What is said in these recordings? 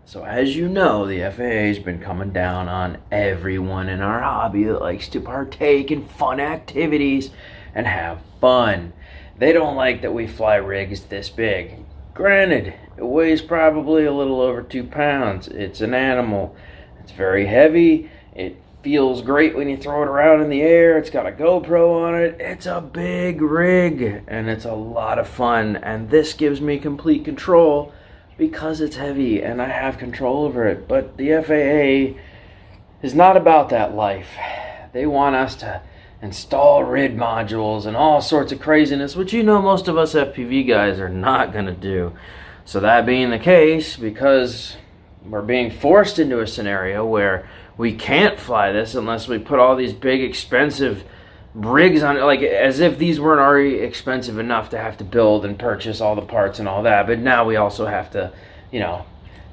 So as you know, the FAA has been coming down on everyone in our hobby that likes to partake in fun activities and have fun. They don't like that we fly rigs this big. Granted, it weighs probably a little over 2 pounds. It's an animal. It's very heavy. It feels great when you throw it around in the air. It's got a GoPro on it. It's a big rig and it's a lot of fun. And this gives me complete control because it's heavy and I have control over it. But the FAA is not about that life. They want us to install RID modules and all sorts of craziness, which you know most of us FPV guys are not going to do. So that being the case, because we're being forced into a scenario where we can't fly this unless we put all these big expensive rigs on it, like as if these weren't already expensive enough to have to build and purchase all the parts and all that. But now we also have to,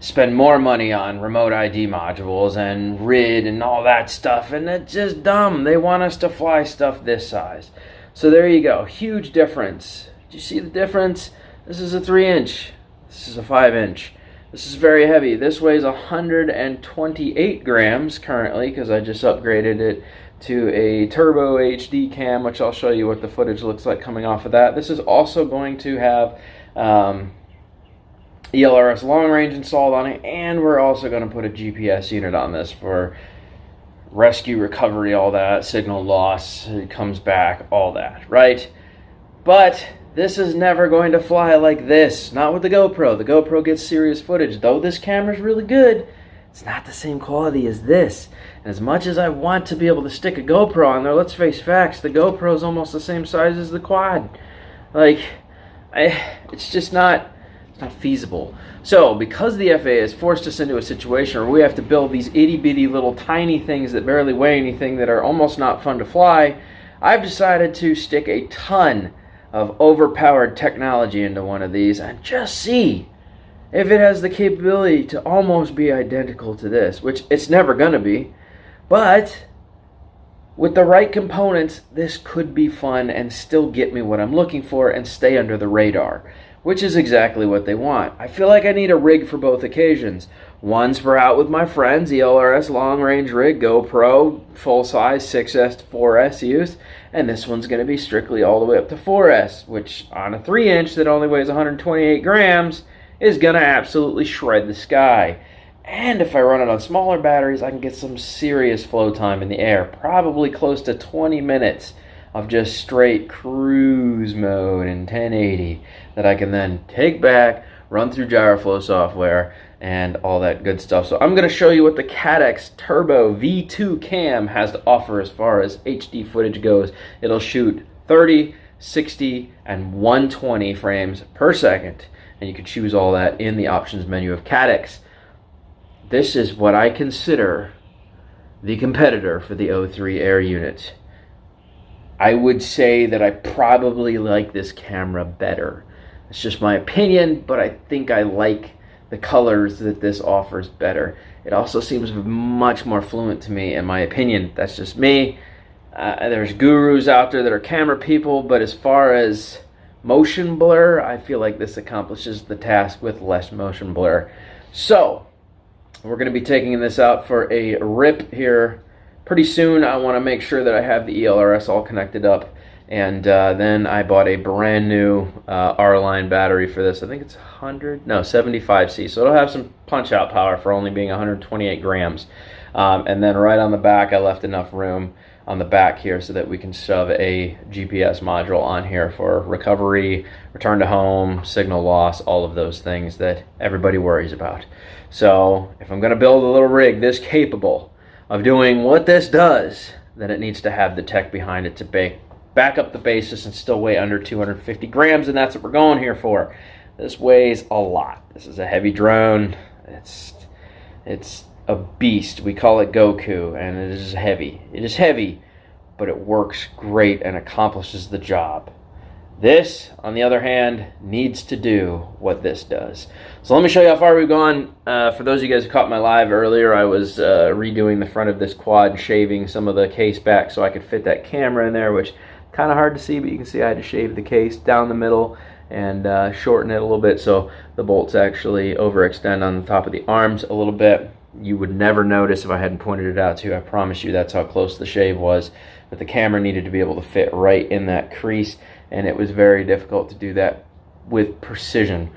spend more money on remote ID modules and RID and all that stuff, and it's just dumb. They want us to fly stuff this size. So there you go, huge difference. Do you see the difference? This is a 3-inch, this is a 5-inch. This is very heavy. This weighs 128 grams currently because I just upgraded it to a turbo HD cam, which I'll show you what the footage looks like coming off of that. This is also going to have ELRS long range installed on it, and we're also going to put a GPS unit on this for rescue, recovery, all that, signal loss, it comes back, all that, right? But this is never going to fly like this, not with the GoPro. The GoPro gets serious footage. Though this camera's really good, it's not the same quality as this. And as much as I want to be able to stick a GoPro on there, let's face facts, the GoPro is almost the same size as the quad. It's just not feasible. So because the FAA has forced us into a situation where we have to build these itty bitty little tiny things that barely weigh anything, that are almost not fun to fly, I've decided to stick a ton of overpowered technology into one of these and just see if it has the capability to almost be identical to this, which it's never gonna be, but with the right components, this could be fun and still get me what I'm looking for and stay under the radar, which is exactly what they want. I feel like I need a rig for both occasions. One's for out with my friends, ELRS long range rig, GoPro, full size 6S to 4S use, and this one's gonna be strictly all the way up to 4S, which on a 3-inch that only weighs 128 grams is gonna absolutely shred the sky. And if I run it on smaller batteries, I can get some serious flow time in the air, probably close to 20 minutes of just straight cruise mode in 1080 that I can then take back, run through Gyroflow software, and all that good stuff. So I'm going to show you what the CADX Turbo V2 cam has to offer as far as HD footage goes. It'll shoot 30, 60, and 120 frames per second, and you can choose all that in the options menu of CADX. This is what I consider the competitor for the O3 Air unit. I would say that I probably like this camera better. It's just my opinion, but I think I like the colors that this offers better. It also seems much more fluent to me, in my opinion. That's just me. There's gurus out there that are camera people, but as far as motion blur, I feel like this accomplishes the task with less motion blur. So we're going to be taking this out for a rip here pretty soon. I want to make sure that I have the ELRS all connected up, and then I bought a brand new R-line battery for this. I think it's 75C, so it'll have some punch out power for only being 128 grams. And then right on the back, I left enough room on the back here so that we can shove a GPS module on here for recovery, return to home, signal loss, all of those things that everybody worries about. So if I'm going to build a little rig this capable of doing what this does, then it needs to have the tech behind it to back up the basis and still weigh under 250 grams, and that's what we're going here for. This weighs a lot. This is a heavy drone. It's a beast. We call it Goku, and it is heavy. It is heavy, but it works great and accomplishes the job. This, on the other hand, needs to do what this does. So let me show you how far we've gone. For those of you guys who caught my live earlier, I was redoing the front of this quad and shaving some of the case back so I could fit that camera in there, which kind of hard to see, but you can see I had to shave the case down the middle and shorten it a little bit so the bolts actually overextend on the top of the arms a little bit. You would never notice if I hadn't pointed it out to you. I promise you that's how close the shave was. But the camera needed to be able to fit right in that crease, and it was very difficult to do that with precision.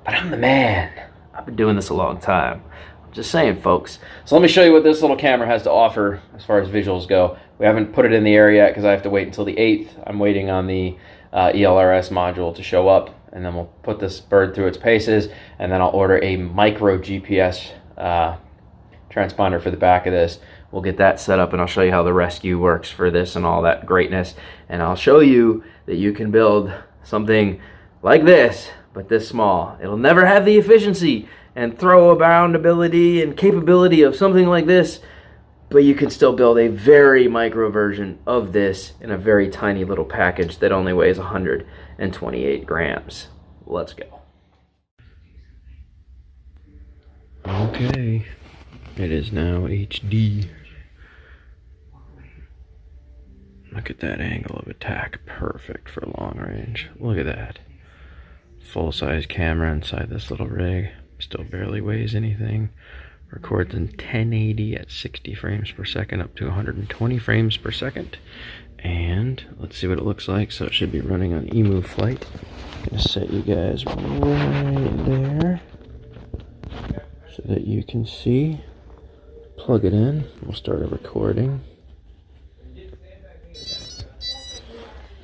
But I'm the man. I've been doing this a long time. I'm just saying, folks. So let me show you what this little camera has to offer as far as visuals go. We haven't put it in the air yet because I have to wait until the 8th. I'm waiting on the ELRS module to show up, and then we'll put this bird through its paces, and then I'll order a micro GPS transponder for the back of this. We'll get that set up, and I'll show you how the rescue works for this and all that greatness. And I'll show you that you can build something like this, but this small. It'll never have the efficiency and throw around ability and capability of something like this, but you can still build a very micro version of this in a very tiny little package that only weighs 128 grams. Let's go. Okay, it is now HD. Look at that angle of attack, perfect for long range. Look at that. Full-size camera inside this little rig. Still barely weighs anything. Records in 1080 at 60 frames per second up to 120 frames per second. And let's see what it looks like. So it should be running on emu flight. I'm gonna set you guys right there so that you can see. Plug it in. We'll start a recording.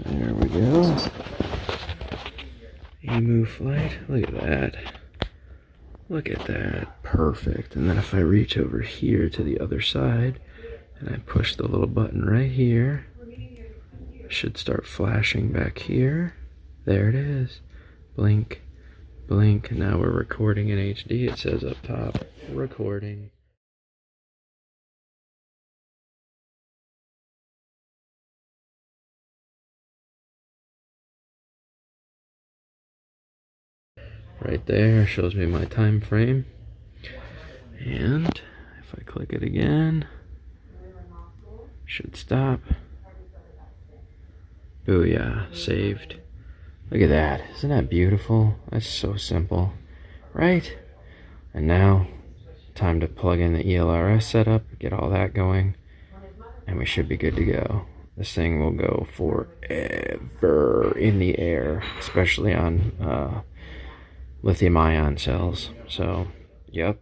There we go. Emu flight. Look at that. Look at that. Perfect. And then if I reach over here to the other side and I push the little button right here, it should start flashing back here. There it is. Blink, blink. Now we're recording in HD. It says up top, recording. Right there shows me my time frame, and if I click it again, should stop. Booyah, saved. Look at that, isn't that beautiful? That's so simple, right? And now, time to plug in the ELRS setup, get all that going, and we should be good to go. This thing will go forever in the air, especially on lithium-ion cells. So, yep,